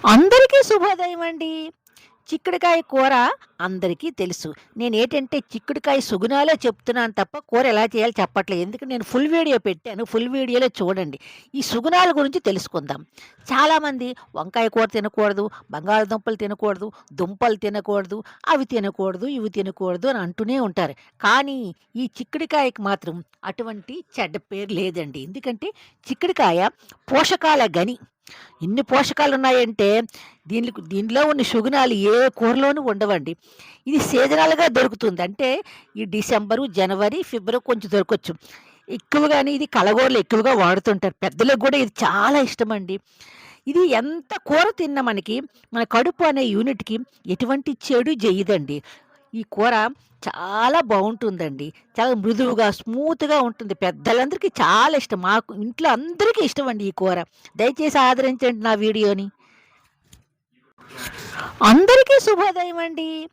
అందరికీ శుభోదయం అండి. చిక్కుడుకాయ కూర అందరికీ తెలుసు. నేనేటంటే చిక్కుడుకాయ సుగుణాలే చెప్తున్నాను తప్ప కూర ఎలా చేయాలో చెప్పట్లేదు. ఎందుకంటే నేను ఫుల్ వీడియో పెట్టాను. ఫుల్ వీడియోలో చూడండి. ఈ సుగుణాల గురించి తెలుసుకుందాం. చాలామంది వంకాయ కూర తినకూడదు, బంగాళదుంపలు తినకూడదు, దుంపలు తినకూడదు, అవి తినకూడదు, ఇవి తినకూడదు అని అంటూనే ఉంటారు. కానీ ఈ చిక్కుడుకాయకి మాత్రం అటువంటి చెడ్డ పేరు లేదండి. ఎందుకంటే చిక్కుడుకాయ పోషకాల గని. ఎన్ని పోషకాలున్నాయంటే దీనిలో ఉన్న సుగుణాలు ఏ కూరలోనూ ఉండవండి. ఇది సీజనల్‌గా దొరుకుతుంది. అంటే ఈ డిసెంబరు, జనవరి, ఫిబ్రవరి కొంచెం దొరకొచ్చు. ఎక్కువగాని ఇది కలగూరలో ఎక్కువగా వాడుతుంటారు. పెద్దలకు గూడా ఇది చాలా ఇష్టమండి. ఇది ఎంత కూర తిన్నా మన కడుపు అనే యూనిట్‌కి ఎటువంటి చెడు జేయదండి. ఈ కూర చాలా బావుంటుందండి. చాలా మృదువుగా, స్మూత్‌గా ఉంటుంది. పెద్దలందరికీ చాలా ఇష్టం. మాకు ఇంట్లో అందరికీ ఇష్టమండి ఈ కూర. దయచేసి ఆదరించండి నా వీడియోని. అందరికీ శుభోదయం అండి.